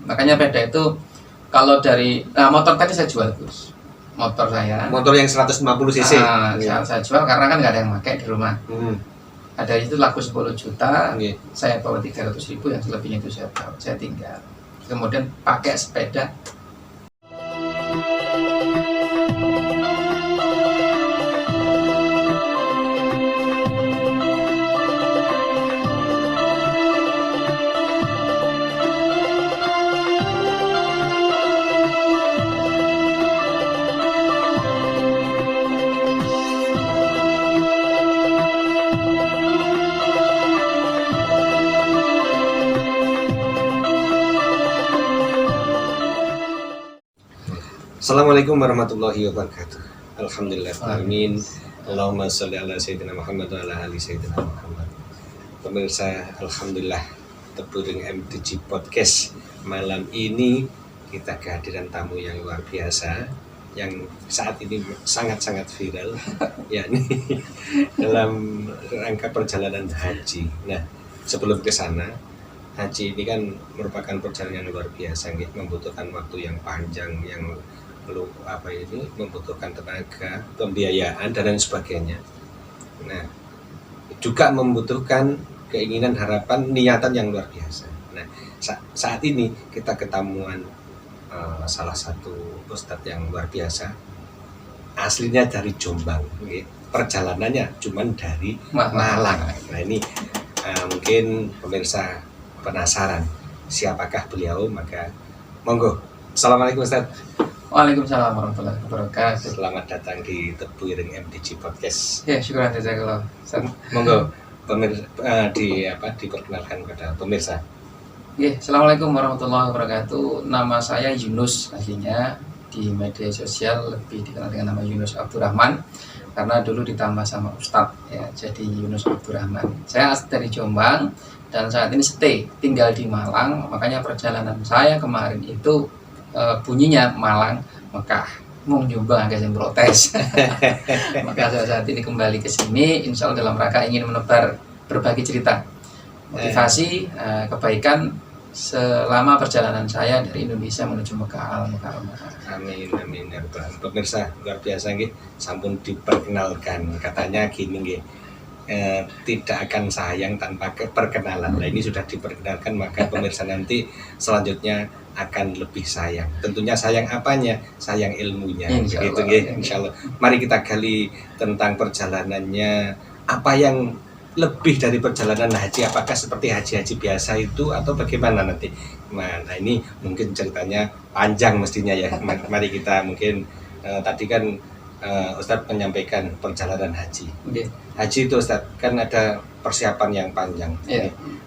Makanya sepeda itu kalau dari motor tadi saya jual Gus. Motor saya. Motor yang 150 cc. Saya jual karena kan nggak ada yang pakai di rumah. Ada itu laku 10 juta. Saya bawa 300.000, yang selebihnya itu saya tinggal. Kemudian pakai sepeda. Assalamualaikum warahmatullahi wabarakatuh. Alhamdulillahirrahmanirrahim. Allahumma sholli ala sayyidina Muhammad wa ala ali sayyidina Muhammad. Pemirsa, alhamdulillah Tebuiring MTG Podcast. Malam ini kita kehadiran tamu yang luar biasa, yang saat ini sangat-sangat viral, yakni dalam rangka perjalanan haji. Nah, sebelum ke sana, haji ini kan merupakan perjalanan yang luar biasa, membutuhkan waktu yang panjang, yang membutuhkan tenaga, pembiayaan dan lain sebagainya. Nah, juga membutuhkan keinginan, harapan, niatan yang luar biasa. Nah, saat ini kita ketemuan salah satu ustadz yang luar biasa, aslinya dari Jombang, perjalanannya cuman dari Malang. Nah, ini mungkin pemirsa penasaran siapakah beliau, maka monggo. Assalamualaikum Ustaz. Waalaikumsalam warahmatullahi wabarakatuh. Selamat datang di Tebuiring MTG Podcast. Ya, syukuran jazakallah. Monggo pemirsa diperkenalkan kepada pemirsa. Ya, assalamualaikum warahmatullahi wabarakatuh. Nama saya Yunus, aslinya di media sosial lebih dikenal dengan nama Yunus Abdurrahman karena dulu ditambah sama Ustadz ya, jadi Yunus Abdurrahman. Saya asli dari Jombang dan saat ini tinggal di Malang. Makanya perjalanan saya kemarin itu bunyinya Malang, Mekah, Jombang agak yang protes. Maka saya saat ini kembali ke sini, insya Allah dalam rangka ingin menebar berbagi cerita, motivasi, kebaikan selama perjalanan saya dari Indonesia menuju Mekah Al-Mukarramah. Amin, amin ya Tuhan. Pemirsa luar biasa sampun diperkenalkan, katanya gini tidak akan sayang tanpa perkenalan. Nah, ini sudah diperkenalkan, maka pemirsa nanti selanjutnya akan lebih sayang. Tentunya sayang apanya? Sayang ilmunya. Insya Allah. Mari kita gali tentang perjalanannya. Apa yang lebih dari perjalanan haji? Apakah seperti haji-haji biasa itu atau bagaimana nanti? Nah, ini mungkin ceritanya panjang mestinya ya. Mari kita mungkin tadi kan Ustadz menyampaikan perjalanan haji. Haji itu Ustadz kan ada persiapan yang panjang.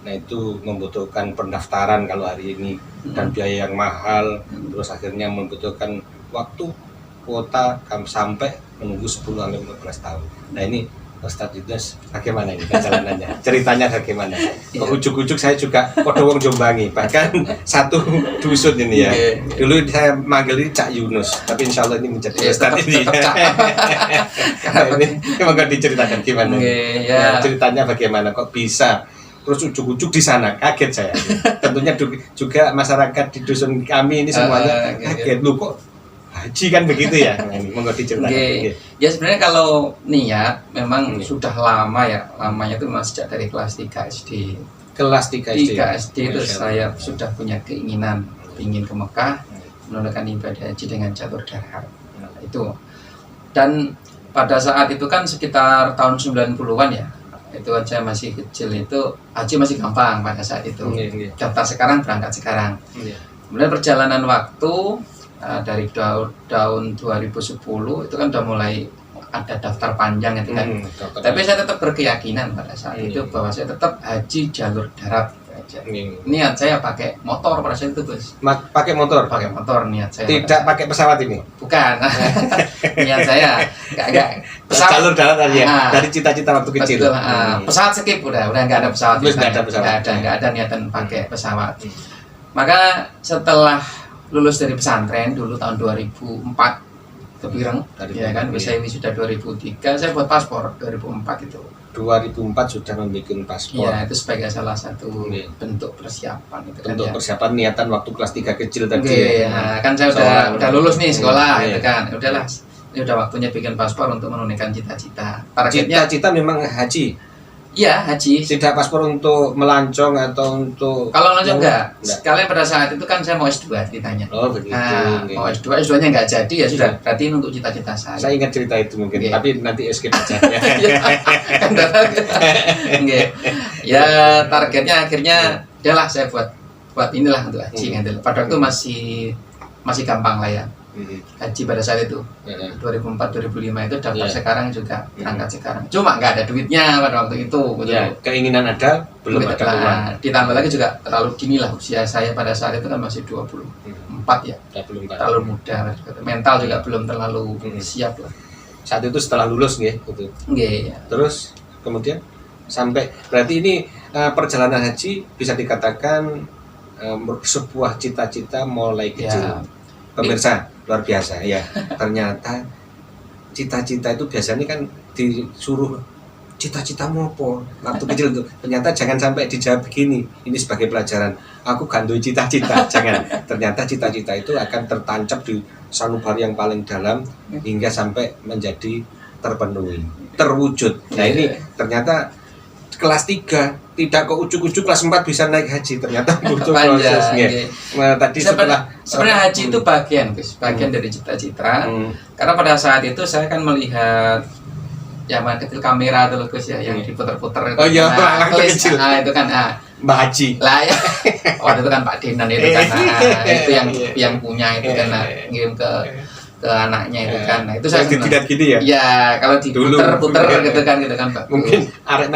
Nah, itu membutuhkan pendaftaran kalau hari ini dan biaya yang mahal. Terus akhirnya membutuhkan waktu, kuota sampai menunggu 10-15 tahun. Nah, ini Ustadz Yunus bagaimana ini perjalanannya? Ceritanya bagaimana? Ujuk-ujuk saya juga Kodowong Jombangi, bahkan satu dusun ini ya. Dulu saya manggil ini Cak Yunus, tapi insya Allah ini menjadi Ustadz ini. Ini monggo diceritakan gimana? Nah, ceritanya bagaimana kok bisa? Terus ujuk-ujuk di sana, kaget saya. Tentunya juga masyarakat di dusun kami ini semuanya kaget. Lu kok haji kan begitu ya? Nah, ini monggo diceritakan. Ya sebenarnya kalau niat memang sudah lama ya. Lamanya itu memang sejak dari kelas 3 SD. Kelas 3 SD itu saya sudah punya keinginan ingin ke Mekah menunaikan ibadah haji dengan jalur darat. Itu. Dan pada saat itu kan sekitar tahun 90-an ya. Itu aja masih kecil, itu haji masih gampang pada saat itu. Daftar sekarang, berangkat sekarang. Kemudian perjalanan waktu dari tahun 2010 itu kan udah mulai ada daftar panjang itu kan. Tapi saya tetap berkeyakinan pada saat itu bahwa saya tetap haji jalur darat aja. Niat saya pakai motor pada saat itu, Bos. Pakai motor niat saya. Tidak pakai pesawat ini. Bukan. Niat saya enggak pesawat. Jalur darat aja. Dari cita-cita waktu kecil. Betul, pesawat skip udah enggak ada pesawat. Enggak ada niatan pakai pesawat. Maka setelah lulus dari pesantren dulu tahun 2004 ke Pireng, ya kan, saya wisuda 2003, saya buat paspor 2004 itu. 2004 sudah membuat paspor. Iya, itu sebagai salah satu Oke. bentuk persiapan itu kan Untuk ya. persiapan niatan waktu kelas 3 kecil tadi. Oke, nah, kan saya udah lulus nih sekolah Iya. gitu kan. Udahlah, ini udah waktunya bikin paspor untuk menunaikan cita-cita. Targetnya Cita-cita memang haji, iya haji. tidak paspor untuk melancong atau untuk Kalau langsung enggak, Enggak. sekalian pada saat itu kan saya mau S2 ditanya. Oh begitu. Nah, Oke. mau S2, S2-nya enggak jadi ya sudah, berarti ini untuk cita-cita saya. Saya ingat cerita itu mungkin, Oke. tapi nanti skip aja. Ya, kan Oke. Ya targetnya akhirnya udahlah saya buat inilah untuk haji kan. Pada waktu masih gampang lah ya. Haji pada saat itu 2004 2005 itu daftar Iya. sekarang juga berangkat sekarang. Cuma nggak ada duitnya pada waktu itu gitu. Ya, keinginan ada, belum Duit, ada uang. ditambah lagi juga terlalu dini lah usia saya pada saat itu kan masih 24 ya. Ya, belum ada. Terlalu muda, mental juga belum terlalu Hmm. siap lah. Saat itu setelah lulus nggih, gitu. Nggih, ya. Terus kemudian sampai berarti ini perjalanan haji bisa dikatakan sebuah cita-cita mulai kecil. Ya. Pemirsa luar biasa ya. Ternyata cita-cita itu biasanya kan disuruh cita-citamu apa waktu kecil itu. Ternyata jangan sampai dijawab begini. Ini sebagai pelajaran. Aku gandui cita-cita. Jangan. Ternyata cita-cita itu akan tertancap di sanubari yang paling dalam hingga sampai menjadi terpenuhi, terwujud. Nah ini ternyata kelas 3 tidak ke ujuk-ujuk kelas 4 bisa naik haji, ternyata butuh Panjang, prosesnya. nggih. Nah, tadi Sebenarnya haji itu bagian dari cita-cita. Hmm. Karena pada saat itu saya kan melihat zaman kecil kamera dulu Gus ya yang diputer-puter itu. Oh iya, nah, waktu klis, kecil. nah, itu kan Mbak Haji. lah ya. Waktu itu kan Pak Dinan itu kan itu yang punya itu kan ngirim ke anaknya itu kan. Nah, itu saya tidak gini ya. ya kalau diputer-puter gitu kan bagus. Mungkin arek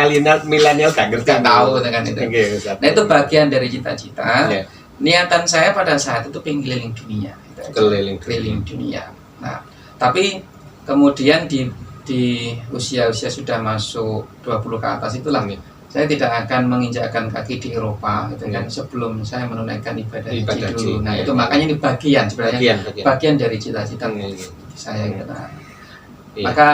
milenial gak ngerti. Nggak tahu gitu kan itu. Oke, Nah itu bagian dari cita-cita. Iya. Niatan saya pada saat itu pengen keliling dunia. Gitu aja. Keliling Dunia. Nah, tapi kemudian di usia-usia sudah masuk 20 ke atas itulah saya tidak akan menginjakkan kaki di Eropa gitu kan sebelum saya menunaikan ibadah haji dulu. Nah, itu makanya ini bagian sebenarnya bagian dari cita-cita saya gitu. Nah, Iya. maka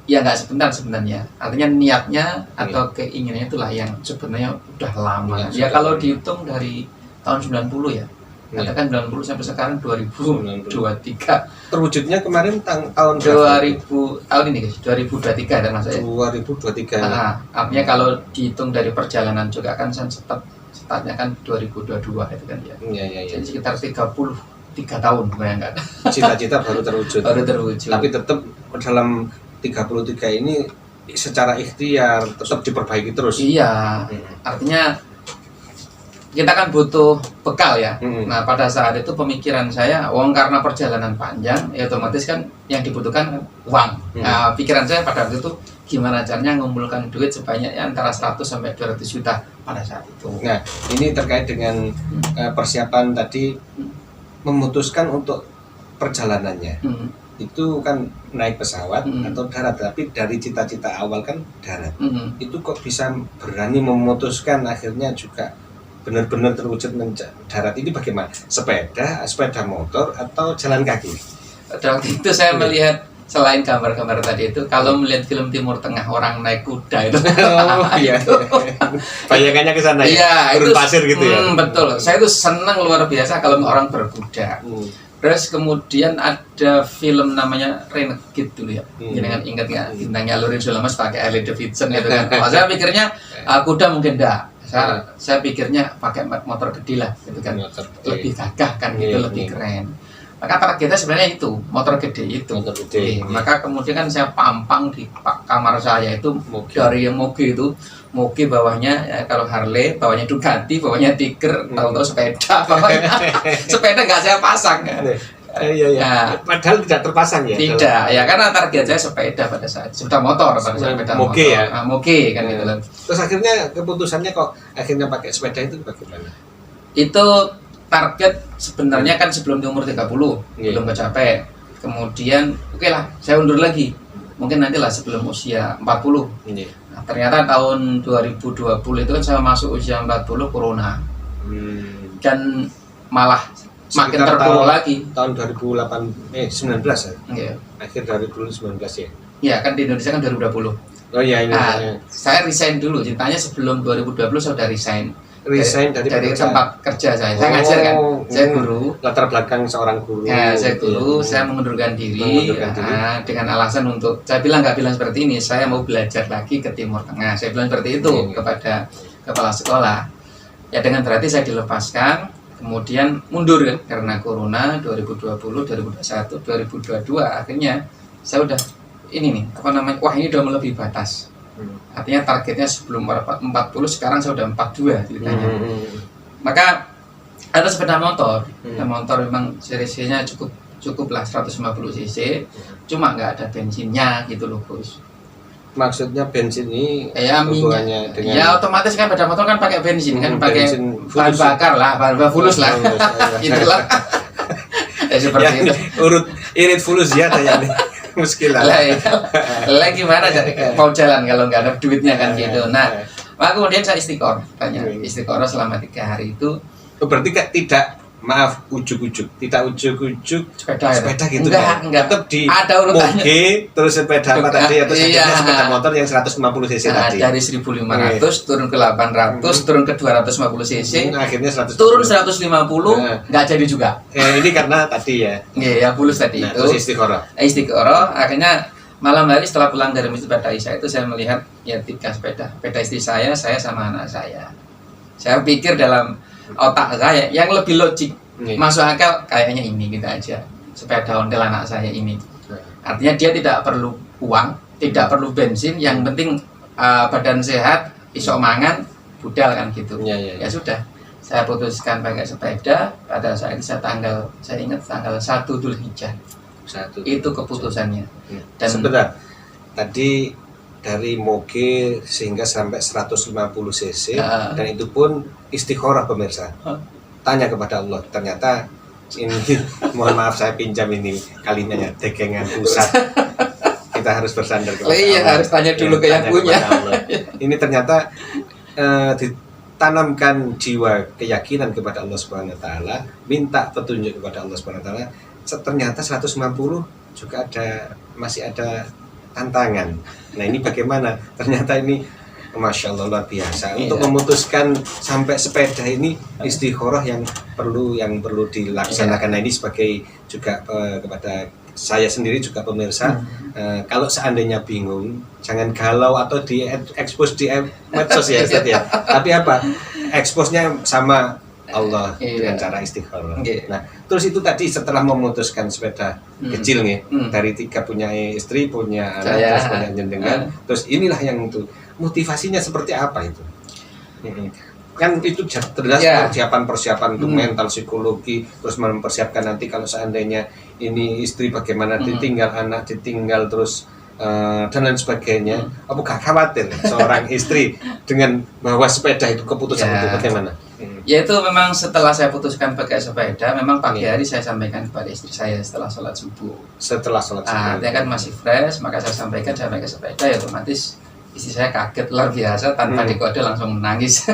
ya nggak sebenarnya. Artinya niatnya atau keinginannya itulah yang sebenarnya udah lama. Ya kalau dihitung dari tahun 90 ya. Katakan 90 sampai sekarang 2023. Terwujudnya kemarin tahun 2000 tahun ini guys, 2023 dan maksudnya. 2023. Artinya kalau dihitung dari perjalanan juga kan saya startnya kan 2022 itu kan ya. Iya. Jadi sekitar 33 tahun bayangkan. Cita-cita baru terwujud. Baru terwujud. Tapi tetap dalam 33 ini secara ikhtiar tetap diperbaiki terus. Iya. Artinya kita kan butuh bekal ya. Nah pada saat itu pemikiran saya, karena perjalanan panjang, ya otomatis kan yang dibutuhkan kan uang. Nah, pikiran saya pada waktu itu gimana caranya mengumpulkan duit sebanyak antara 100 sampai 200 juta pada saat itu. Nah ini terkait dengan persiapan tadi memutuskan untuk perjalanannya. Itu kan naik pesawat atau darat, tapi dari cita-cita awal kan darat. Itu kok bisa berani memutuskan akhirnya juga benar-benar terwujud darat ini bagaimana? Sepeda motor atau jalan kaki? Waktu itu saya melihat selain gambar-gambar tadi itu, kalau melihat film Timur Tengah orang naik kuda itu, iya. Bayangannya ke sana ya, turun pasir gitu ya. Betul. Saya itu senang luar biasa kalau orang berkuda. Terus kemudian ada film namanya Renegade dulu ya. Jangan ingat nggak bintangnya Lurin Sulamas pakai Harley Davidson gitu kan. Saya pikirnya kuda mungkin enggak. Saya pikirnya pakai motor gede lah gitu kan, lebih gagah kan gitu, lebih keren. Maka targetnya sebenarnya itu motor gede itu. Maka kemudian kan saya pampang di kamar saya itu dari yang Moge itu, Moge bawahnya ya, kalau Harley bawahnya Ducati, bawahnya Tiger, tahu-tahu sepeda bawahnya. Sepeda nggak saya pasang. Iya. Nah, padahal tidak terpasang ya? Tidak, ya karena target saya sepeda pada saat sepeda motor pada saat sepeda Moge motor. Ya? Moge kan gitu loh. Terus akhirnya keputusannya kok akhirnya pakai sepeda itu bagaimana? Itu target sebenarnya kan sebelum di umur 30 belum kecapai. Kemudian oke lah, saya undur lagi. Mungkin nantilah sebelum usia 40. Nah, ternyata tahun 2020 itu kan saya masuk usia 40 corona. Dan malah makin terpuruk lagi. Tahun 2019 ya? Iya. Akhir 2019 ya? Ya kan di Indonesia kan 2020. Oh iya ini. Saya resign dulu. Ceritanya sebelum 2020 saya udah resign. Resign dari tempat kerja saya. Saya ngajar kan. Saya guru. Latar belakang seorang guru. Ya, saya guru. Saya mengundurkan diri. Dengan alasan untuk, saya bilang nggak bilang seperti ini. Saya mau belajar lagi ke Timur Tengah. Saya bilang seperti itu kepada kepala sekolah. Ya dengan berarti saya dilepaskan. Kemudian mundur kan karena corona 2020, 2021, 2022 akhirnya saya udah ini nih wah ini udah melebihi batas. Artinya targetnya sebelum 40 sekarang saya udah 42 ceritanya. Maka ada sepeda motor. Motor memang serisnya cukup lah 150 cc. Cuma nggak ada bensinnya gitu loh Gus. Maksudnya bensin ini hubungannya dengan ya otomatis kan sepeda motor kan pakai bensin kan pakai bahan bakar lah, bahan fulus lah. Itulah. Seperti itu. Irit fulus ya tanya nih. Muskilah. Lah gimana mau jalan kalau nggak ada duitnya kan gitu. Nah, maka kemudian saya istiqoroh selama 3 hari itu. Berarti tidak tidak ujuk-ujuk sepeda gitu enggak tetap di ada urutannya moge terus sepeda apa tadi atau sepeda motor yang 150 cc tadi dari 1500 turun ke 800 turun ke 250 cc akhirnya 150 turun 150 nggak jadi juga ini karena tadi ya fulus tadi itu terus istiqoroh akhirnya malam hari setelah pulang dari masjid pada Isya itu saya melihat ya 3 sepeda istri saya sama anak saya pikir dalam otak saya yang lebih logik masuk akal kayaknya ini gitu aja sepeda ondel anak saya ini artinya dia tidak perlu uang tidak perlu bensin yang penting badan sehat isok mangan budal kan gitu ya sudah saya putuskan pakai sepeda pada saat itu saya ingat tanggal 1 Dzulhijjah itu keputusannya dan sebentar tadi dari moge sehingga sampai 150 cc dan itu pun istikharah pemirsa. Tanya kepada Allah, ternyata ini mohon maaf saya pinjam ini kalimatnya degengan pusat. Kita harus bersandar kepada Allah. Iya, harus tanya dulu ke yang punya. Ini ternyata ditanamkan jiwa keyakinan kepada Allah Subhanahu wa taala, minta petunjuk kepada Allah Subhanahu wa taala. Ternyata 150 juga masih ada tantangan. Nah ini bagaimana? Ternyata ini Masya Allah luar biasa. Untuk memutuskan sampai sepeda ini istikharah yang perlu dilaksanakan. Nah ini sebagai juga kepada saya sendiri juga pemirsa. Kalau seandainya bingung, jangan galau atau di-expose di medsos ya Ustaz ya. Tapi apa? Expose-nya sama Allah dengan cara istikharah. Nah, terus itu tadi setelah memutuskan sepeda kecil nih, dari 3 punya istri, punya anak, terus punya jenengan, terus inilah yang itu motivasinya seperti apa itu? Kan itu jelas persiapan untuk mental, psikologi, terus mempersiapkan nanti kalau seandainya ini istri bagaimana ditinggal, anak ditinggal, terus dan lain sebagainya. Apakah khawatir seorang istri dengan bawa sepeda itu keputusan itu bagaimana? Ya itu memang setelah saya putuskan pakai sepeda, memang pagi hari saya sampaikan kepada istri saya setelah sholat subuh. Dia kan masih fresh, maka saya sampaikan saya pakai sepeda, ya otomatis istri saya kaget luar biasa tanpa dikode langsung menangis,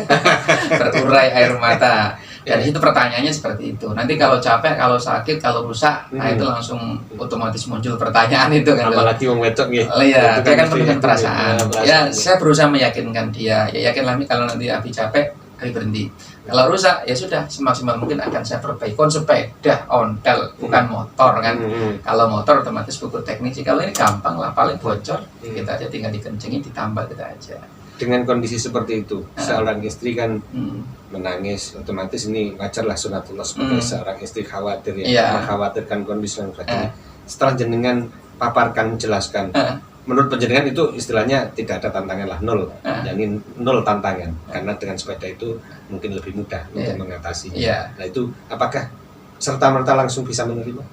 berurai air mata. Dan itu pertanyaannya seperti itu. Nanti kalau capek, kalau sakit, kalau rusak, nah itu langsung otomatis muncul pertanyaan itu kan. Apalagi wong wedok nggih. Iya, dia kan penuh dengan perasaan. Ya, saya berusaha meyakinkan dia. Ya yakinlah kalau nanti Abi capek, Abi berhenti. Kalau rusak, ya sudah semaksimal mungkin akan saya perbaiki. Sepeda ontel, bukan motor kan. Kalau motor otomatis buku teknisi. Kalau ini gampang lah, paling bocor, kita aja tinggal dikencengin, ditambal kita aja. Dengan kondisi seperti itu, seorang istri kan menangis, otomatis ini wajarlah sunatullah sebagai seorang istri khawatir mengkhawatirkan kondisi yang begini. Setelah jenengan paparkan, jelaskan, menurut penjenengan itu istilahnya tidak ada tantangan lah, nol, jadi nol tantangan, karena dengan sepeda itu mungkin lebih mudah untuk mengatasinya. Nah itu apakah serta-merta langsung bisa menerima?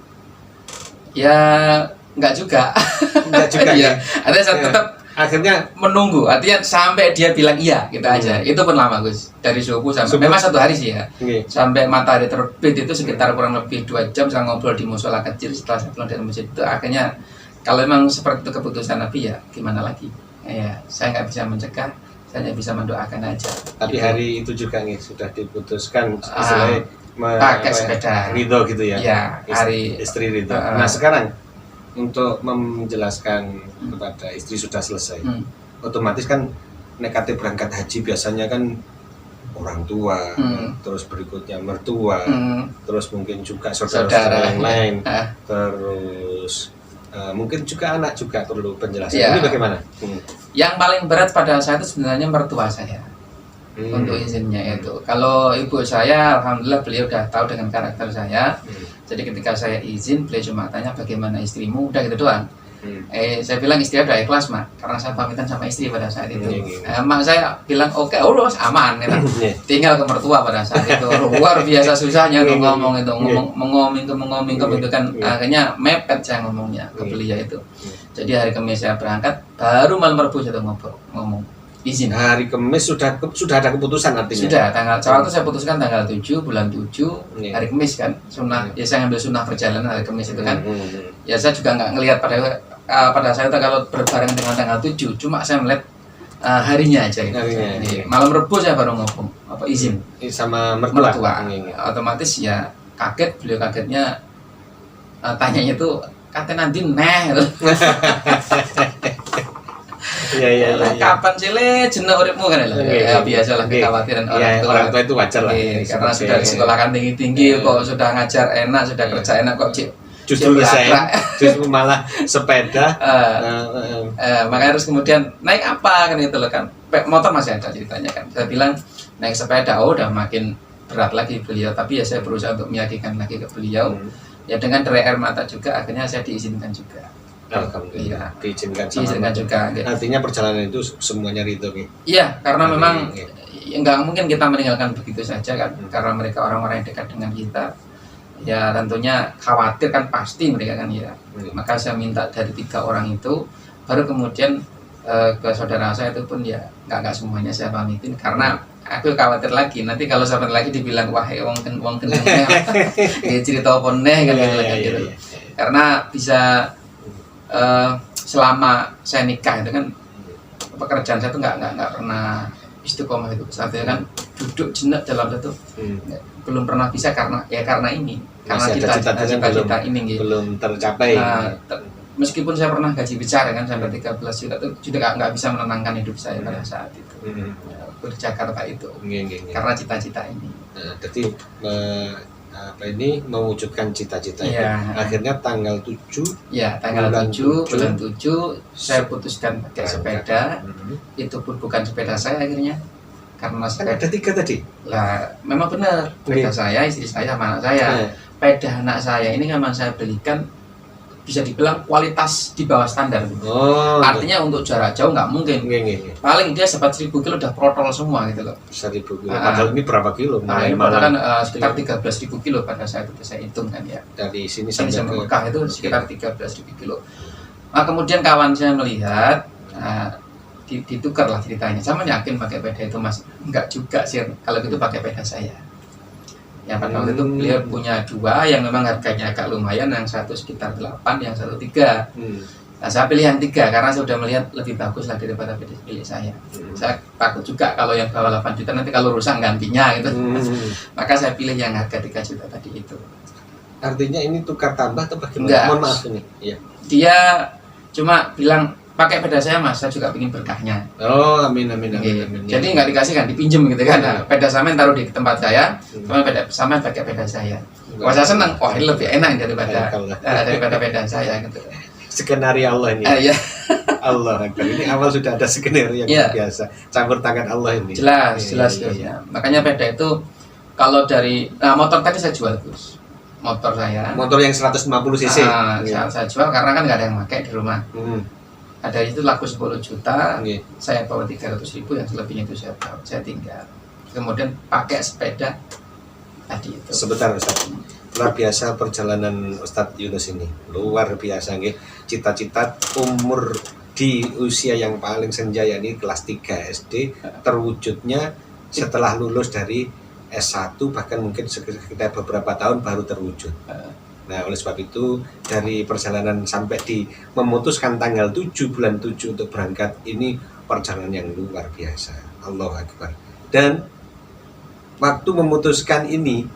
Ya enggak juga. Ya. Ada tetap akhirnya menunggu, artinya sampai dia bilang iya kita aja. Itu pun lama Gus, dari subuh sampai memang 1 hari sih ya, sampai matahari terbit itu sekitar kurang lebih 2 jam saya ngobrol di musola kecil. Setelah saya pulang dari masjid itu akhirnya kalau memang seperti itu keputusan Nabi ya gimana lagi ya, saya nggak bisa mencegah, saya hanya bisa mendoakan aja. Tapi hari itu juga nih sudah diputuskan istilahnya pakai sepeda ridho gitu ya, hari istri ridho. Nah sekarang untuk menjelaskan kepada istri sudah selesai, otomatis kan nekatnya berangkat haji biasanya kan orang tua, terus berikutnya mertua, terus mungkin juga saudara-saudara yang lain, terus mungkin juga anak juga perlu penjelasan. Ini bagaimana? Yang paling berat pada saat itu sebenarnya mertua saya untuk izinnya itu. Kalau ibu saya, alhamdulillah beliau udah tahu dengan karakter saya. Jadi ketika saya izin, beliau cuma tanya bagaimana istrimu, udah gitu doang. Saya bilang istri udah ikhlas mak, karena saya pamitan sama istri pada saat itu. Mak saya bilang oke, aman ya. Tinggal ke mertua pada saat itu. Luar biasa susahnya untuk ngomong itu, mengoming itu kan. Akhirnya mepet saya ngomongnya ke beliau itu. Jadi hari Kamis saya berangkat, baru malam Rabu saya ngomong izin. Hari Kamis sudah ada keputusan artinya. Sudah, soal itu saya putuskan tanggal 7 bulan 7 hari Kamis kan. Sunnah, ya saya ngambil sunnah perjalanan hari Kamis itu kan. Ya saya juga nggak ngelihat pada saat itu kalau berbarengan dengan tanggal 7, cuma saya melihat harinya aja gitu. Malam Rabu saya baru ngomong izin sama mertua. Otomatis ya kaget, beliau kagetnya tanyanya tuh kata nanti gitu. Iya. Kapan sih le jenak uripmu kan ya biasalah kekhawatiran orang tua itu wajar lah. Karena sudah disekolahkan tinggi-tinggi kok sudah ngajar enak, sudah kerja enak kok justru malah sepeda. Makanya harus kemudian naik apa kan itu loh kan. Motor masih ada ceritanya kan. Saya bilang naik sepeda udah makin berat lagi beliau, tapi ya saya berusaha untuk meyakinkan lagi ke beliau. Ya dengan derai air mata juga akhirnya saya diizinkan juga. Alhamdulillah diizinkan juga. Artinya perjalanan itu semuanya ridho nih. Iya, karena memang nggak mungkin kita meninggalkan begitu saja kan, karena mereka orang-orang yang dekat dengan kita. Ya tentunya khawatir kan pasti mereka kan ya. Maka saya minta dari 3 orang itu, baru kemudian ke saudara saya itu pun ya nggak semuanya saya pamitin karena aku khawatir lagi nanti kalau sampai lagi dibilang wah wong keningnya dia cerita apa nih kan gitu. Karena bisa selama saya nikah itu kan pekerjaan saya itu nggak pernah istiqomah itu saat itu kan duduk jenak dalam satu belum pernah bisa karena ini karena cita-cita ini gitu. Belum tercapai. Meskipun saya pernah gaji bicara kan sampai 13 juta itu juga nggak bisa menenangkan hidup saya pada saat itu di Jakarta itu karena cita-cita ini. Jadi ini mewujudkan cita-cita itu. Akhirnya tanggal 7 bulan 7 saya putuskan pakai sepeda. Itu pun bukan sepeda saya akhirnya karena sepeda ada 3 tadi lah memang benar sepeda saya, istri saya sama anak saya. Sepeda anak saya ini memang saya belikan bisa dibilang kualitas di bawah standar. Artinya untuk jarak jauh nggak mungkin. Paling dia sempat 1000 kilo udah protol semua gitu loh. 1000 kilo. Padahal ini berapa kilo? Ini padahal kan sekitar 13.000 kilo pada saat itu saya hitung kan ya. Dari sini sampai Mekah itu sekitar 13.000 kilo. Nah kemudian kawan saya melihat ditukar lah ceritanya. Saya yakin pakai peda itu mas, enggak juga sih. Kalau gitu pakai peda saya. Ya pada waktu itu beliau punya 2 yang memang harganya agak lumayan, yang satu sekitar 8, yang satu 3. Nah, saya pilih yang 3 karena saya sudah melihat lebih bagus lah daripada pilih saya. Saya takut juga kalau yang bawah 8 juta nanti kalau rusak gantinya gitu. Maka saya pilih yang harga 3 juta tadi itu. Artinya ini tukar tambah atau bagaimana? Enggak. Mohon maaf ini. Iya. Dia cuma bilang pakai peda saya mas, saya juga ingin berkahnya. Amin. Jadi nggak dikasih kan, dipinjem gitu kan. Nah, peda samen taruh di tempat saya, sama pakai peda saya. Wah saya senang, ini lebih enak daripada peda saya gitu. Skenario Allah ini. Iya. Allah Akbar. Ini awal sudah ada skenario yang luar biasa. Campur tangan Allah ini. Jelas. Ya. Makanya peda itu kalau dari motor tadi saya jual Gus. Motor yang 150 cc. Saya jual karena kan nggak ada yang pakai di rumah. Ada itu laku 10 juta, saya bawa 300.000, yang selebihnya itu saya tinggal. Kemudian pakai sepeda tadi itu. Sebentar Ustaz. Luar biasa perjalanan Ustadz Yunus ini. Luar biasa nggih. Cita-cita umur di usia yang paling senja yakni kelas 3 SD terwujudnya setelah lulus dari S1 bahkan mungkin sekitar beberapa tahun baru terwujud. Nah, oleh sebab itu dari perjalanan sampai di memutuskan tanggal 7 bulan 7 untuk berangkat ini perjalanan yang luar biasa. Allahu Akbar. Dan waktu memutuskan ini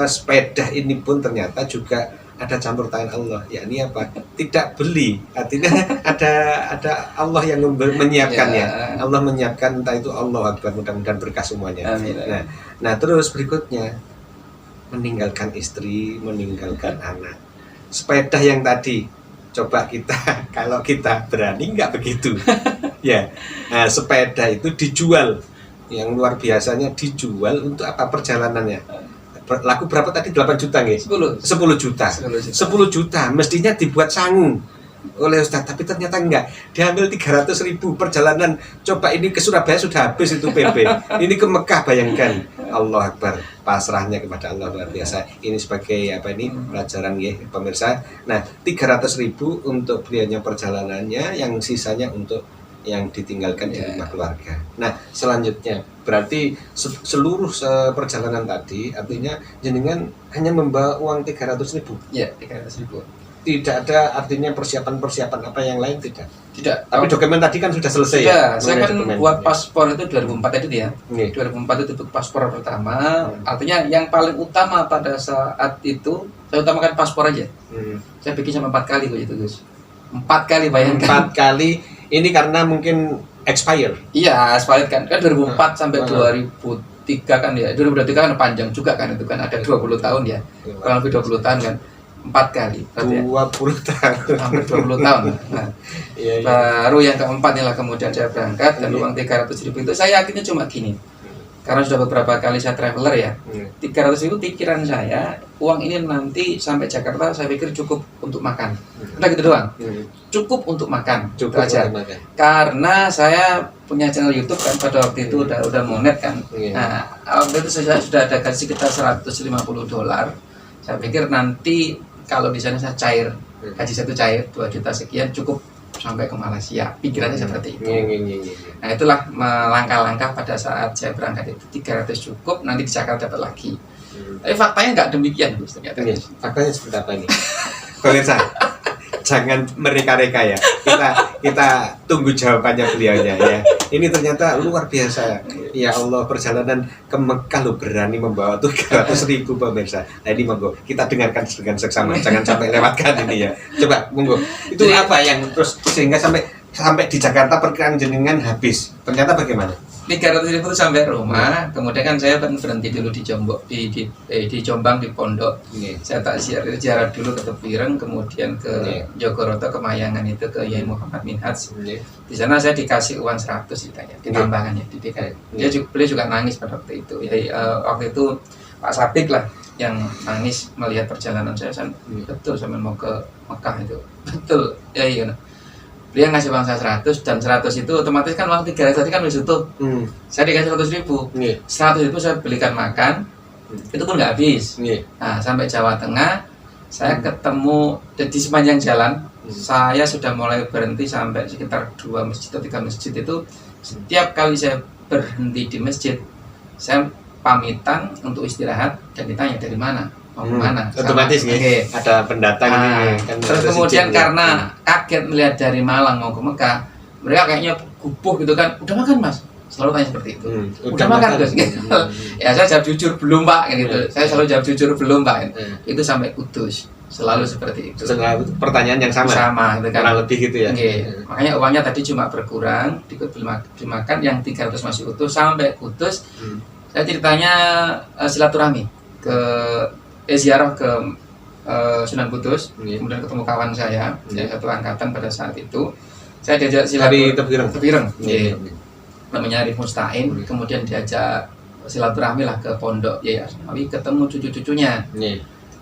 sepeda ini pun ternyata juga ada campur tangan Allah. Ya ini apa? Tidak beli. Artinya ada Allah yang menyiapkannya. Allah menyiapkan, entah itu Allah Akbar, mudah-mudahan berkah semuanya. Amin. Nah, terus berikutnya meninggalkan istri, meninggalkan anak. Sepeda yang tadi, coba kita kalau kita berani nggak begitu. Ya. Nah, sepeda itu dijual. Yang luar biasanya dijual untuk apa perjalanannya? Laku berapa tadi? 8 juta nggih? 10 juta. 10 juta mestinya dibuat sangu oleh Ustadz, tapi ternyata enggak. Diambil 300.000 perjalanan. Coba ini ke Surabaya sudah habis itu PP. Ini ke Mekah, bayangkan. Allah Akbar, pasrahnya kepada Allah luar biasa. Ini sebagai apa ini pelajaran ya pemirsa. Nah, 300.000 untuk biayanya perjalanannya, yang sisanya untuk yang ditinggalkan di rumah keluarga. Nah, selanjutnya berarti seluruh perjalanan tadi artinya jenengan hanya membawa uang 300.000. Ya, 300.000. Tidak ada artinya persiapan apa yang lain, tidak. Tapi Oh, dokumen tadi kan sudah selesai sudah, ya. saya kan Dokumen. buat paspor itu 2004 itu ya. Nih. 2004 itu untuk paspor pertama. Artinya yang paling utama pada saat itu saya utamakan paspor aja. Saya bikin sampai 4 kali kok itu, Gus. 4 kali, bayangkan. 4 kali. Ini karena mungkin expire. Iya, expired kan 2004 sampai 2003 kan ya. 2023 kan panjang juga kan, itu kan ada 20 tahun ya. Kurang lebih 20 tahun kan. 4 kali. 20 tahun. Hampir 20 tahun. Nah, Iya. baru yang keempat inilah kemudian saya berangkat dan uang 300.000 itu saya akhirnya cuma gini. Karena sudah beberapa kali saya traveler ya. 300.000 pikiran saya, uang ini nanti sampai Jakarta saya pikir cukup untuk makan. Udah gitu doang. Cukup untuk makan. Cukup Itu aja. untuk makan. Karena saya punya channel YouTube kan pada waktu itu udah mau net kan. Nah, waktu itu saya sudah ada gaji sekitar $150. Saya pikir nanti kalau di sana saya cair, gaji saya itu cair 2 juta sekian, cukup sampai ke Malaysia. Pikirannya seperti itu. Nah, itulah langkah-langkah pada saat saya berangkat itu 300 cukup, nanti di Jakarta dapat lagi. Tapi faktanya nggak demikian, Gus, ternyata. Faktanya seperti apa ini? Pemirsa, jangan mereka-reka ya. Kita tunggu jawabannya beliaunya ya. Ini ternyata luar biasa. Ya Allah, perjalanan ke Mekah lo berani membawa tuh 300.000 pemirsa. Nah, ini monggo kita dengarkan dengan seksama. Jangan sampai lewatkan ini ya. Coba monggo. Itu Jadi, apa yang terus sehingga sampai di Jakarta perkiraan jenengan habis. Ternyata bagaimana? 300.000 itu sampai rumah, kemudian kan saya kan berhenti dulu di Jombang, di Jombang di Pondok. Saya tak ziarah dulu ke Tepireng, kemudian ke Jogoroto, ke Mayangan itu ke Yai Muhammad Minhaj. Di sana saya dikasih uang 100 ditanya, ditambahannya, beliau juga nangis pada waktu itu. Waktu itu Pak Sabik lah yang nangis melihat perjalanan saya. Betul sampai mau ke Mekah itu, betul. Ya iya. Dia ngasih uang saya 100 dan 100 itu otomatis kan uang 300 tadi kan wis tutup. Saya dikasih 100.000. 100 itu saya belikan makan. Itu pun nggak habis. Nah, sampai Jawa Tengah saya ketemu di sepanjang jalan. Saya sudah mulai berhenti sampai sekitar 2 masjid atau 3 masjid itu. Setiap kali saya berhenti di masjid, saya pamitan untuk istirahat dan ditanya dari mana. Mau kemana? Otomatis ya, ada pendatang ini kan. Terus kemudian karena kaget melihat dari Malang mau ke Mekah, mereka kayaknya gubuh gitu kan. Udah makan, Mas? Selalu tanya seperti itu. Udah makan, Gus? Ya saya jawab jujur belum, Pak, gitu. Saya selalu jawab jujur belum, Pak. Itu sampai Kudus. Selalu seperti itu. Pertanyaan yang sama. Sama gitu kan. Kurang lebih gitu ya. Makanya uangnya tadi cuma berkurang, ikut beli makan yang 300 masih utuh sampai Kudus. Saya ceritanya silaturahmi ke ziarah ke Sunan Kudus, kemudian ketemu kawan saya satu angkatan pada saat itu. Saya diajak silaturahmi Tepireng, namanya Arif Mustain. Kemudian diajak silaturahmi lah ke pondok Yai Asnawi, ketemu cucu-cucunya.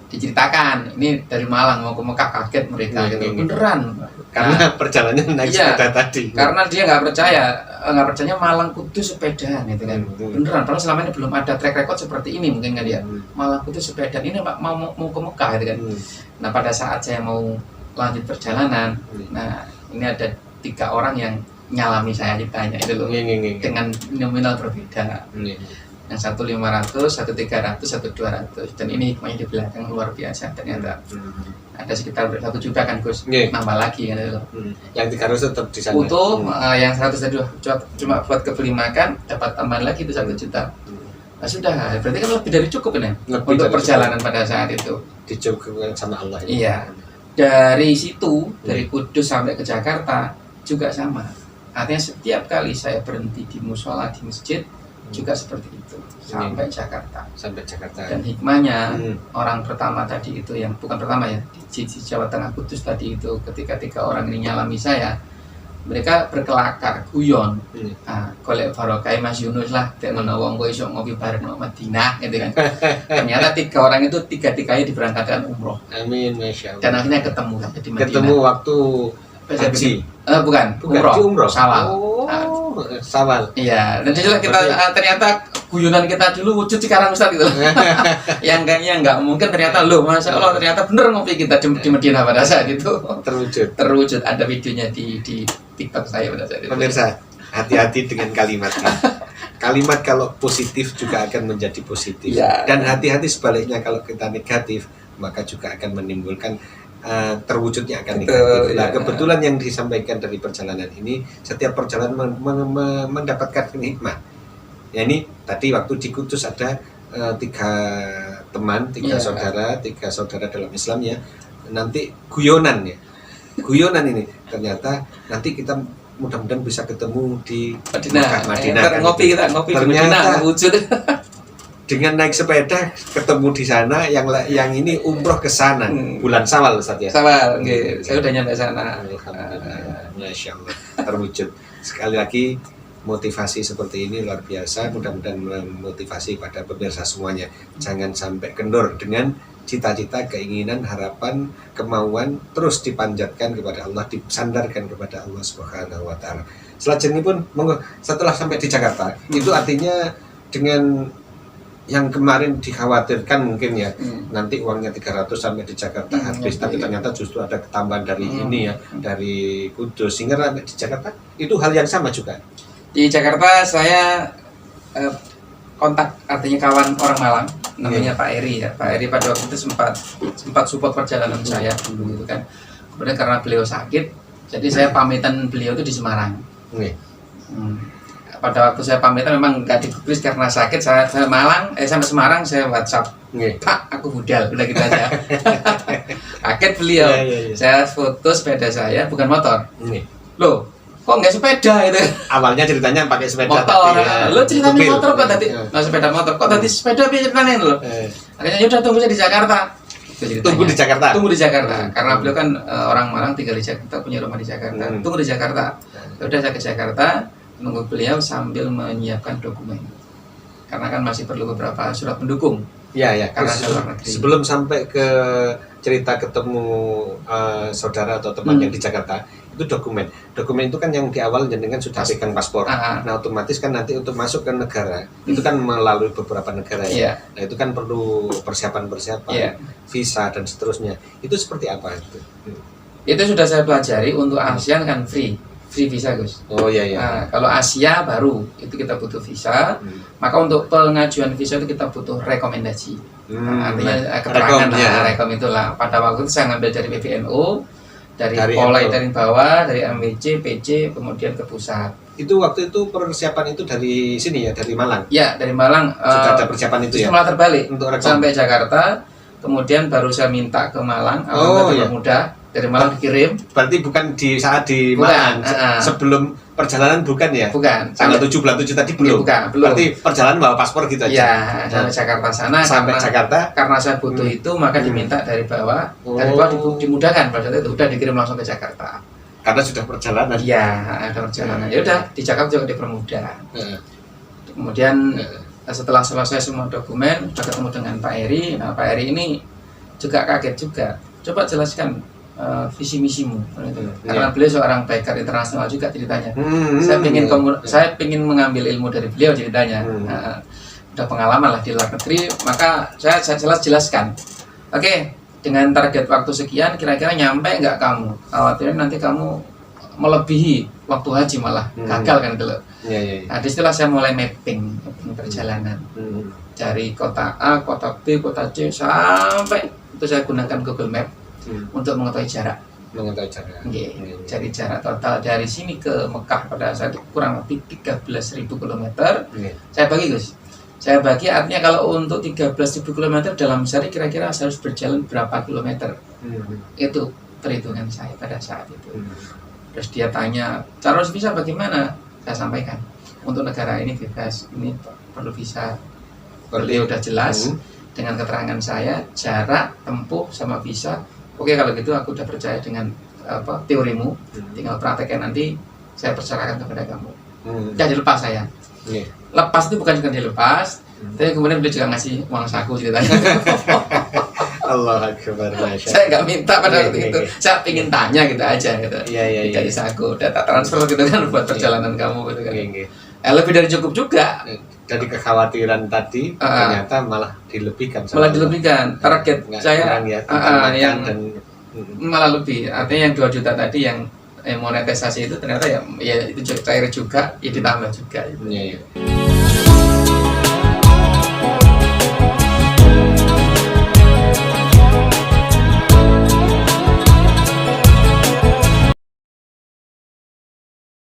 Diceritakan ini dari Malang mau ke Mekah, kaget mereka gitu. Beneran karena perjalanan naik sepeda tadi. Karena dia nggak percaya Malang Kudus sepedaan gitu kan. Beneran, padahal selama ini belum ada track record seperti ini mungkin kan ya. Malang Kudus sepedaan ini Pak mau ke Mekah gitu kan. Nah, pada saat saya mau lanjut perjalanan, nah ini ada 3 orang yang nyalami saya ditanya itu loh. Dengan nominal berbeda. Yang satu 500, satu 300, satu 200, dan ini hikmahnya di belakang luar biasa ternyata. Ada sekitar 1 juta kan, Gus, nambah lagi kan itu. Yang 300 tetap di sana. Utuh, yang 100 tadi cuma buat kebeli makan, dapat tambahan lagi itu 1 juta. Nah, sudah, berarti kan lebih dari cukup ini Lebih untuk dari perjalanan pada saat itu. Dicukupkan sama Allah. Iya. Dari situ, dari Kudus sampai ke Jakarta juga sama. Artinya setiap kali saya berhenti di musola, di masjid, juga seperti itu sampai Jakarta. Sampai Jakarta. Dan hikmahnya orang pertama tadi itu, yang bukan pertama ya, di Jawa Tengah Kudus tadi itu, ketika 3 orang ini nyalami saya, mereka berkelakar, guyon. Nah, golek barokai Mas Yunus lah, dek menawang gue isok ngopi bareng sama Madinah gitu kan. Ternyata 3 orang itu tiga-tiganya diberangkatkan umroh. Amin, masya Allah. Dan akhirnya ketemu kan di Madinah. Ketemu waktu haji. Bukan, umroh. Sawal. Sawal. Iya, dan juga kita ternyata guyonan kita dulu wujud sekarang Ustaz gitu. Yang kayaknya nggak mungkin, ternyata loh, Masya Allah, ternyata bener ngopi kita di Madinah pada saat itu. Terwujud. Ada videonya di TikTok saya pada saat itu. Pemirsa, hati-hati dengan kalimatnya. Kalimat kalau positif juga akan menjadi positif. Ya. Dan hati-hati sebaliknya, kalau kita negatif, maka juga akan menimbulkan terwujudnya akan negatif. Nah, kebetulan yang disampaikan dari perjalanan ini, setiap perjalanan mendapatkan hikmah. Ya, ini tadi waktu di Kudus ada 3 teman, 3 saudara, 3 saudara dalam Islam ya. Nanti guyonan ini ternyata nanti kita mudah-mudahan bisa ketemu di Madinah. Ngopi gitu. ngopi ternyata, di Madinah wujud. Dengan naik sepeda ketemu di sana, yang ini umroh ke sana bulan Sawal Ustaz ya. Sawal, nggih. Saya udah nyampe sana. Alhamdulillah. Masya Allah, terwujud. Sekali lagi motivasi seperti ini luar biasa. Mudah-mudahan memotivasi pada pemirsa semuanya. Jangan sampai kendor dengan cita-cita, keinginan, harapan, kemauan terus dipanjatkan kepada Allah, disandarkan kepada Allah Subhanahu wa taala. Selanjutnya pun setelah sampai di Jakarta, itu artinya dengan yang kemarin dikhawatirkan mungkin ya, nanti uangnya 300 sampai di Jakarta habis, tapi ternyata justru ada ketambahan dari ini ya, dari Kudus, sehingga di Jakarta itu hal yang sama juga. Di Jakarta saya kontak, artinya kawan orang Malang, namanya Pak Eri ya. Pak Eri pada waktu itu sempat support perjalanan saya dulu gitu kan. Kemudian karena beliau sakit, jadi saya pamitan beliau itu di Semarang. Pada waktu saya pamitan memang nggak digubris karena sakit. Saya Malang, sampai Semarang saya WhatsApp, Pak, aku budal, udah gitu aja. Kaget beliau. Saya foto sepeda saya, bukan motor. Loh, kok nggak sepeda itu? Awalnya ceritanya pakai sepeda motor. Lo ceritanya motor kok tadi? Sepeda motor. Kok tadi sepeda ceritanya lo? Akhirnya udah tunggu saya di Jakarta. Tunggu di Jakarta. Karena beliau kan orang Malang, tinggal di Jakarta, punya rumah di Jakarta. Tunggu di Jakarta. Udah saya ke Jakarta, menunggu beliau sambil menyiapkan dokumen. Karena kan masih perlu beberapa surat pendukung. Ya. Karena sebelum sampai ke cerita ketemu saudara atau teman yang di Jakarta, itu dokumen itu kan yang di awal jenengan sudah pegang paspor. Nah, otomatis kan nanti untuk masuk ke negara itu kan melalui beberapa negara ya. Nah, itu kan perlu persiapan visa dan seterusnya. Itu seperti apa itu? Itu sudah saya pelajari. Untuk ASEAN kan free visa, Gus. Oh iya. Nah, kalau Asia baru itu kita butuh visa. Maka untuk pengajuan visa itu kita butuh rekomendasi. Artinya keterangan rekom itulah. Pada waktu itu saya ngambil dari PBNU, dari Polai dari bawah, dari MWC, PC, kemudian ke pusat. Itu waktu itu persiapan itu dari sini ya, dari Malang? Ya, dari Malang. Sudah ada persiapan itu ya? Malah terbalik. Untuk sampai Jakarta, kemudian baru saya minta ke Malang. Mudah. Dari Malang dikirim. Berarti bukan di saat di Malang, sebelum perjalanan bukan ya? Bukan. Tanggal 7 bulan 7 tadi belum? Bukan. Berarti perjalanan bawa paspor gitu aja? Ya, sampai Jakarta sana. Sampai Jakarta? Karena saya butuh itu, maka diminta dari bawah. Dari bawah dimudahkan, pada saat itu udah dikirim langsung ke Jakarta. Karena sudah perjalanan? Iya, ada perjalanan. Ya udah, di Jakarta juga dipermudah. Kemudian setelah selesai semua dokumen, sudah ketemu dengan Pak Eri. Nah, Pak Eri ini juga kaget juga. Coba jelaskan visi misimu, karena beliau seorang biker internasional juga ceritanya. Saya ingin mengambil ilmu dari beliau ceritanya. Udah pengalaman lah di luar negeri, maka saya jelaskan. Oke, dengan target waktu sekian, kira-kira nyampe nggak kamu? Khawatirnya nanti kamu melebihi waktu haji malah gagal kan itu loh. Nah, disitulah saya mulai mapping perjalanan dari kota A, kota B, kota C sampai itu saya gunakan Google Map untuk mengetahui jarak. Jadi jarak total dari sini ke Mekah pada saat itu kurang lebih 13.000 km. Saya bagi, Gus. Saya bagi artinya kalau untuk 13.000 km dalam sehari kira-kira harus berjalan berapa kilometer. Itu perhitungan saya pada saat itu. Terus dia tanya, cara harus bisa bagaimana? Saya sampaikan, untuk negara ini bebas, ini perlu visa. Beliau udah jelas dengan keterangan saya, jarak, tempuh, sama visa. Oke, kalau gitu aku udah percaya dengan teorimu, tinggal prakteknya nanti saya percayakan kepada kamu. Udah dilepas saya. Lepas itu bukan juga dilepas, tapi kemudian beliau juga ngasih uang saku ceritanya. Allah Akbar. Saya nggak minta pada waktu itu, saya ingin tanya gitu aja gitu. Dikasih saku, udah tak transfer gitu kan buat perjalanan kamu gitu kan. Lebih dari cukup juga. Dari kekhawatiran tadi ternyata malah dilebihkan. Malah dilebihkan. Target saya yang dan malah lebih. Artinya yang 2 juta tadi yang monetisasi itu ternyata ya itu cair juga, ya ditambah juga. Gitu.